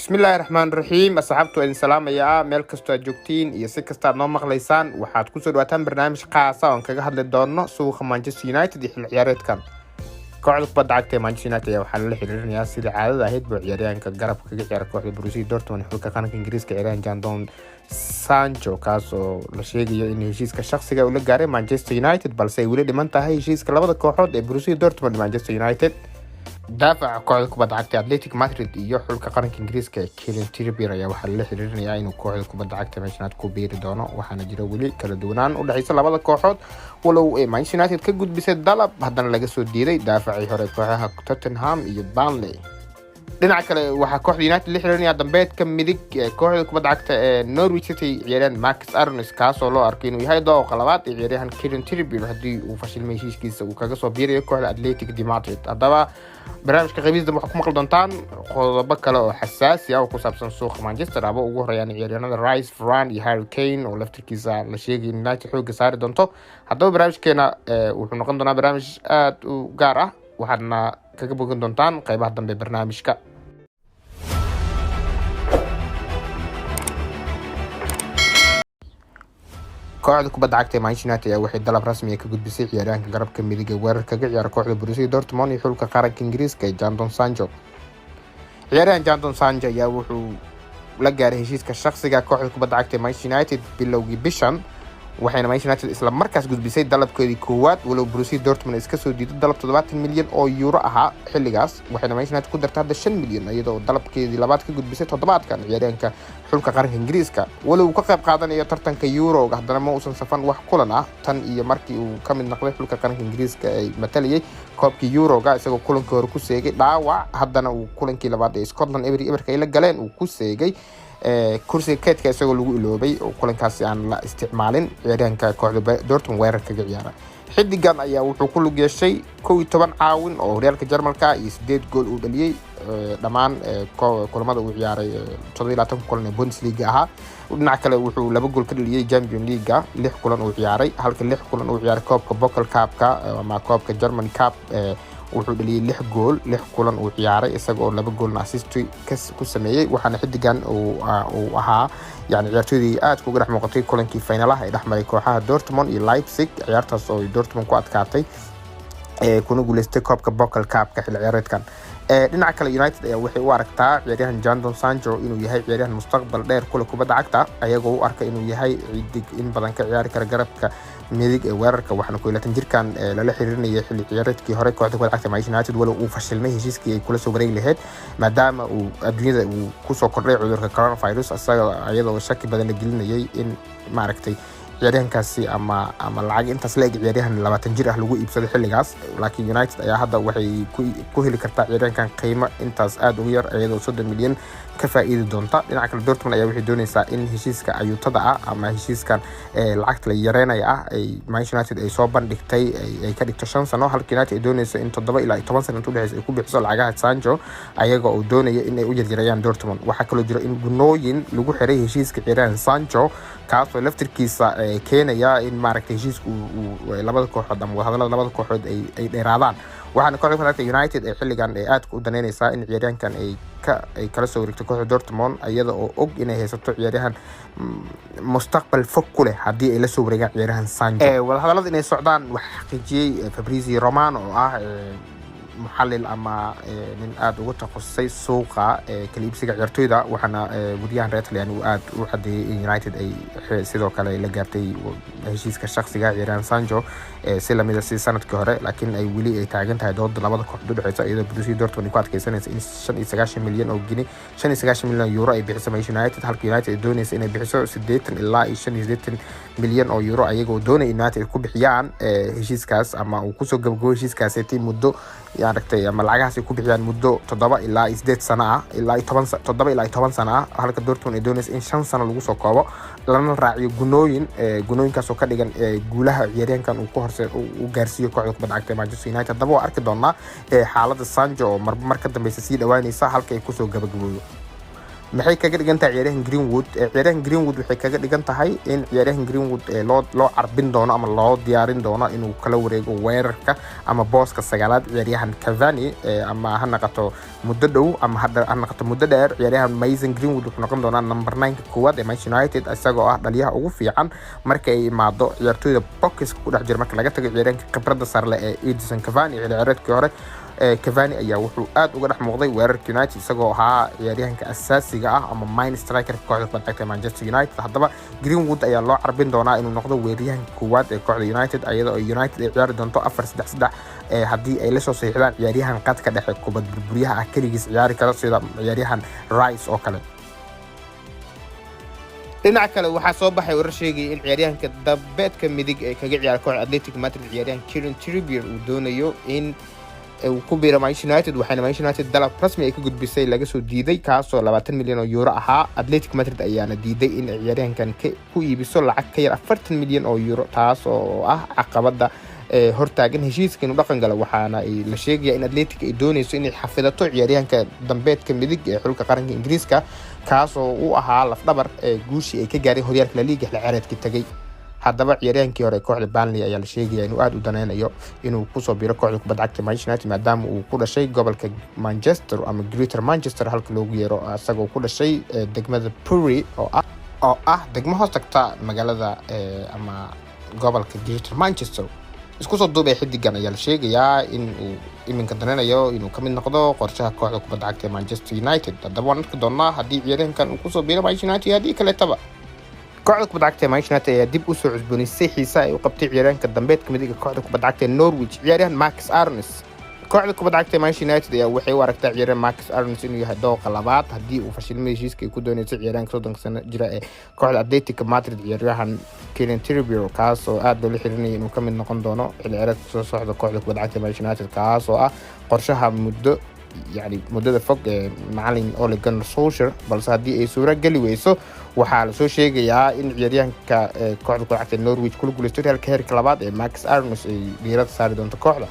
Bismillahirrahmanirrahiim. Asxaabtu idin salaamaya meel kastoo aad joogtiin iyo si kasta aad noo maqlaysaan. Waxaad ku soo dhawaataan barnaamij khaas ah oo kaga hadli doono suuqa Manchester United iyo xilli ciyaareedkan. Kooxda kubadda cagta ee Manchester United ayaa waxaa lala xiriirinayaa sidii caadada ahayd ciyaaryahanka garabka kaga ciyaara kooxda Borussia Dortmund xulka qaranka Ingiriiska ciyaaryahan Jadon Sancho kaas oo la sheegayo in heshiiska shakhsiga uu la gaaray Manchester United balse ay weli dhiman tahay heshiiska labada kooxood ee Borussia Dortmund iyo Manchester United. daafaca kooxda kubadda cagta Athletic Madrid iyo xulka qaranka Ingiriiska ee Kylian Trippier ayaa waxaa lala xiriirinayaa inuu kooxda kubadda cagta Manchester United ku biiri doono waxaana jira weli kala duwanaan u dhaxaysa labada kooxood walow ay Manchester United ka gudbisay dalab haddana laga soo diiday daafacii hore kooxaha Tottenham iyo Burnley. dhinaca kale waxaa kooxda United la xiriirinaya dambeedka midig ee kooxda kubadda cagta ee Norwich City ciyaaryahan Marcus Aronson kaasoo loo arkay inuu yahay dooqa labaad ee ciyaaryahan Kylian Trippier haddii uu fashilmay heshiiskiisa uu kaga soo biirayo kooxda Athletic Madrid. haddaba barnaamijka qaybista waxaad ku maqli doontaan qodobo kale oo xasaasi ah oo ku saabsan suuqa Manchester aba ugu horeeyaan ciyaaryahanada Rice, Varane iyo Harry Kane oo laftirkiisa la sheegay in United xooga saari doonto. haddaba barnaamijkeena wuxuu noqon doonaa barnaamij aad u gaar ah waxaadna kaga bogan doontaan qaybaha dambe barnaamijka. kooxda kubadda cagta ee Manchester United ayaa waxay dalab rasmi ah ka gudbisay ciyaaryahanka garabka midig ee weerarka kaga ciyaara kooxda Borussia Dortmund iyo xulka qaranka Ingiriiska ee Jadon Sancho. ciyaaryahan Jadon Sancho ayaa wuxuu la gaaray heshiiska shakhsiga kooxda kubadda cagta ee Manchester United bilowgii bishan waxayna Manchester United isla markaas gudbisay dalabkoodii koowaad walow Borussia Dortmund iska soo diiday dalab 70 milyan oo euro ahaa xilligaas waxayna Manchester United ku dartay hadda 5 milyan iyadoo dalabkeedii labaad ka gudbisay toddobaadkan ciyaaryahanka xulka qaranka Ingiriiska walow uu ka qayb qaadanayo tartanka Euro haddana ma uusan safan wax kulan ah tan iyo markii uu ka mid noqday xulka qaranka Ingiriiska ay matalayay koobkii Euro-ga isagoo kulankii hore ku seegay dhaawac haddana uu kulankii labaad ee Scotland Everton ay la galeen uu ku seegay kursiga keedka isagoo lagu iloobay oo kulankaasi aan la isticmaalin ciyaaryahanka kooxda Dortmund weerarka kaga ciyaara. xidigan ayaa wuxuu ku lug yeeshay 11 caawin oo horyaalka Jarmalka iyo 8 gool uu dhaliyay dhammaan kulamada uu ciyaaray 27 kulan ee Bundesliga ahaa. dhinaca kale wuxuu 2 gool ka dhaliyay Champions League 6 kulan uu ciyaaray halka 6 kulan uu ciyaaray koobka Pokal Cup-ka ama koobka German Cup wuxuu dhaliyay 6 gool 6 kulan uu ciyaaray isagoo 2 goolna assist ku sameeyay waxaana xidigan uu ahaa yani ciyaartoydii aad uga dhex muuqatay kulankii finalaha ee dhexmaray kooxaha Dortmund iyo Leipzig ciyaartaas oo Dortmund ku adkaatay kuna guuleystay koobka Pokal Cup-ka xilli ciyaareedkan. dhinaca kale United ayaa waxay u aragtaa ciyaaryahan Jadon Sancho inuu yahay ciyaaryahan mustaqbal dheer kula kubadda cagta ayagoo u arka inuu yahay ciidig in badan ka ciyaari kara garabka midig ee weerarka waxaana 12 jirkan lala xiriirinayay xilli ciyaareedkii hore kooxda kubadda cagta Manchester United walow uu fashilmay heshiiskii ay kula soo wareegi lahayd maadaama uu adduunyada uu ku soo kordhay cudurka coronavirus ayadoo shaki badan la gelinayay in maaragtay ciyaaryahankaasi ama lacag intaas la eg ciyaaryahan 20 jir ah lagu iibsaday xilligaas laakiin United ayaa hadda waxay ku heli kartaa ciyaaryahankan qiimo intaas aad u yar iyadoo 30 milyan ka faa'iidi doonta. dhinaca kale Dortmund ayaa waxay doonaysaa in heshiiska ayuutada ah ama heshiiskan lacagta la yareynaya ah ay Manchester United ay soo bandhigtay ay ka dhigto 5 sano halka United ay doonayso in 7 ilaa 10 sano inta u dhaxaysa ay ku bixiso lacagaha Sancho ayaga oo doonaya in ay u yaryareeyaan Dortmund. waxaa kaloo jira in gunooyin lagu xiray heshiiska ciyaaryahan Sancho kaasoo laftirkiisa keenaya in maaragtay heshiisku labada kooxood ama wadahadalada labada kooxood ay dheeraadaan waxaana kooxda kubadda cagta United ee xilligan aad u daneynaysaa in ciyaaryahankan ay kala soo wareegto kooxda Dortmund iyada oo og inay haysato ciyaaryahan mustaqbal fog ku leh haddii ay la soo wareegaan ciyaaryahan Sancho. wadahadalada inay socdaan waxa xaqiijiyay Fabrizio Romano oo ah محلل ama nin aad ugu takhasusay suuqa kala iibsiga ciyaartoyda waxaana wariyahan reer Talyaani uu aad u xadeeyay in United ay sidoo kale la gaartay heshiiska shakhsiga ciyaaryahan Sancho si lamid ah sanadkii hore laakiin ay weli ay taagan tahay dood labada kooxood u dhaxaysa iyadoo Borussia Dortmund ku adkaysanaysa in 95 milyan oo gini 95 milyan euro ay bixiso Manchester United halka United ay doonaysa inay bixiso 80 ilaa 85 milyan oo euro ayagoo doonay United ku bixiyaan heshiiskaas ama uu ku soo gabagabo heshiiskaas ee muddo aragtay ama lacagahaas ay ku bixiyaan muddo 7 ilaa 8 sano ah ilaa 7 ilaa 10 sano ah halka Dortmund ay doonayso in 5 sano lagu soo koobo lana raaciyo gunooyinkaas oo ka dhigan guulaha ciyaaryahankan uu ku horse u gaarsiiyo kooxda kubadda cagta Manchester United. haddaba waa arki doonaa xaaladda Sancho oo mar ka dambeysa sii dhawaanaysa halka ay ku soo gabagabooyo. maxay kaga dhigan tahay ciyaaryahan Greenwood? Ciyaaryahan Greenwood waxay kaga dhigan tahay in ciyaaryahan Greenwood loo carbin doono ama loo diyaarin doono inuu kala wareego weerarka ama booska sagaalaad ciyaaryahan Cavani ama ha noqoto muddo dhow ama ha noqoto muddo dheer. ciyaaryahan Mason Greenwood wuxuu noqon doonaa number 9 koowaad ee Manchester United isagoo ah dhaliyaha ugu fiican marka ay imaado ciyaartooyda box ku dhex jira marka laga tago ciyaaryahanka khibradda sare leh ee Edinson Cavani ciyaareedkii hore. Cavani ayaa wuxuu aad uga dhex muuqday weerarka United isagoo ahaa ciyaaryahanka asaasiga ah ama main striker kooxda kubadda cagta Manchester United. haddaba Greenwood ayaa loo carbin doonaa inuu noqdo weeraryahanka koowaad ee kooxda United iyadoo United ay ciyaari doonto 4-3-3 haddii ay la soo saxiixdaan ciyaaryahan qadka dhexe kubad burburiyaha ah kaligiis ciyaari karo sida ciyaaryahan Rice oo kale. dhinaca kale waxaa soo baxay warar sheegaya in ciyaaryahanka dambeedka midig ee kaga ciyaara kooxda Athletic Madrid ciyaaryahan Kieran Trippier uu doonayo in uu ku biiro Manchester United. waxaana Manchester United dalab rasmi ay ka gudbisay laga soo diiday kaasoo 20 milyan oo euro ahaa. Athletic Madrid ayaana diiday in ciyaaryahankan ku iibiso lacag ka yar 40 milyan oo euro taas oo ah caqabada hortaagan heshiiska inuu dhaqan galo. waxaana la sheegaya in Athletic ay doonayso inay xafidato ciyaaryahanka dambeedka midig ee xulka qaranka Ingiriiska kaasoo uu ahaa lafdhabar guushii ay ka gaaray horyaalka La Liga ciyaareedkii tagay. haddaba ciyaaryahankii hore kooxda Burnley ayaa la sheegaya inuu aad u daneynayo inuu kusoo biiro kooxda kubadda cagta Manchester United maadaama uu ku dhashay gobolka Manchester ama Greater Manchester halka loogu yeero isagoo ku dhashay degmada Bury oo ah degmo hoos tagta magaalada ama gobolka Greater Manchester. isku soo duubay xidigan ayaa la sheegayaa in uu iminka daneynayo inuu ka mid noqdo qorshaha kooxda kubadda cagta Manchester United. haddaba waan arki doonaa haddii ciyaaryahankan uu kusoo biiro Manchester United haddii kaleetaba. kooxda kubadda cagta Manchester United ayaa dib u soo cusboonaysiisay xiisaha ay u qabtay ciyaaryahanka dambeedka midiga kooxda kubadda cagta Norwich ciyaaryahan Marcus Aarons. kooxda kubadda cagta Manchester United ayaa waxay u aragtaa ciyaaryahan Marcus Aarons inuu yahay dooqa labaad haddii uu fashilmay heshiiska ay ku doonaysay ciyaaryahanka 30 sano jira ee kooxda Athletic Madrid ciyaaryahan Kieran Trippier kaas oo aad loola xirinayay inuu ka mid noqon doono ciyaareedka soo socda kooxda kubadda cagta Manchester United kaas oo ah qorshaha muddada fog ee macallin Ole Gunnar Solskjaer. balse haddii ay suura gali weyso waxaa la soo sheegayaa in ciyaaryahanka kooxda kubadda cagta Norwich kula guuleysto heerka labaad ee Marcus Aarons ay diiradda saari doonto kooxda.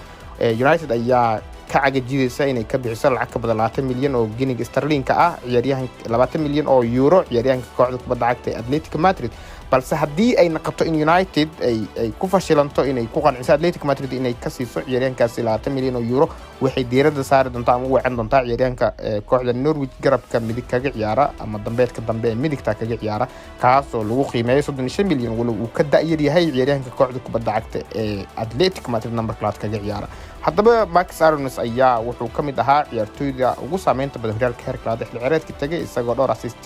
United ayaa ka cagajidaysa inay ka bixiso lacag ka badan 20 milyan oo giniga sterlinka ah ciyaaryahanka 20 milyan oo euro ciyaaryahanka kooxda kubadda cagta Athletic Madrid. balse haddii ay noqoto in United ay ku fashilanto inay ku qanciso Athletic Madrid inay ka siiso ciyaaryahankaasi 20 milyan oo euro waxay diiradda saari doontaa ama weecan doontaa ciyaaryahanka kooxda Norwich garabka midig kaga ciyaara ama dambeedka dambe ee midigta kaga ciyaara kaasoo lagu qiimeeyo 35 milyan walow uu ka da'yar yahay ciyaaryahanka kooxda kubadda cagta ee Athletic Madrid number 2 kaga ciyaara. haddaba Marcus Aarons ayaa wuxuu ka mid ahaa ciyaartooyda ugu saameynta badan horyaalka heerka labaad xilli ciyaareedkii tagay isagoo dhowr assist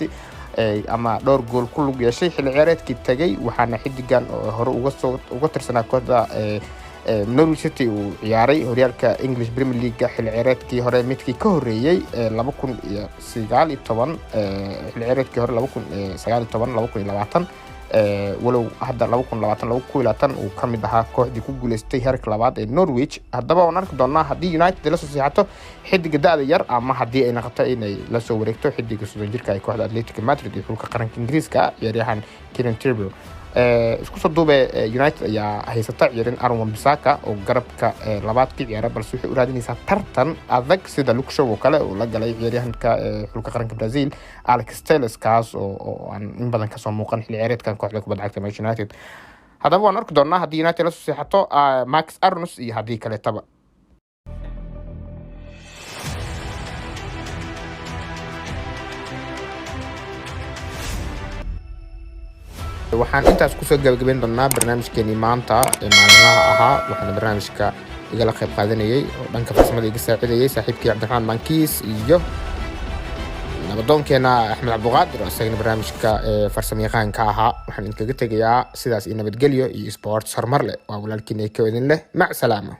ama dhowr gool ku lug yeeshay xilli ciyaareedkii tagay. waxaana xidigan hore uga tirsanaa kooxda Norwich City uu ciyaaray horyaalka English Premier League xilli ciyaareedkii hore midkii ka horeeyay 2019 xilli ciyaareedkii hore 2019-2020 walow hadda 2020 uu ka mid ahaa kooxdii ku guuleystay heerka labaad ee Norwich. haddaba waan arki doonaa haddii United la soo siixato xidiga da'da yar ama haddii ay noqoto inay la soo wareegto xidiga 30 jirka ee kooxda Athletic Madrid iyo xulka qaranka Ingiriiska ciyaaryahan Kieran Trippier. isku soo duubay United ayaa haysata ciyaaryahan Aaron Wan-Bissaka oo garabka labaad ka ciyaara balse waxay u raadinaysaa tartan adag sida Luke Shaw oo kale oo la galay ciyaaryahanka xulka qaranka Brazil Alex Telles kaas oo aan in badan ka soo muuqan xilli ciyaareedkan kooxda kubadda cagta Manchester United. haddaba waan arki doonaa haddii United la soo siixato Marcus Aarons iyo haddii kaleetaba. waxaan intaas kusoo gabagabeyn doonaa barnaamijkeenii maanta ee maalinlaha ahaa. waxaana barnaamijka igala qayb qaadanayay oo dhanka farsamada iga saacidayay saaxiibkii Cabdiraxmaan Mankiis iyo nabadoonkeena Axmed Cabduqaadir oo isagana barnaamijka farsamayaqaanka ahaa. waxaan idinkaga tegayaa sidaas iyo nabadgelyo iyo sports horumar leh. waa walaalkiin ee ka wadin leh mac salaama.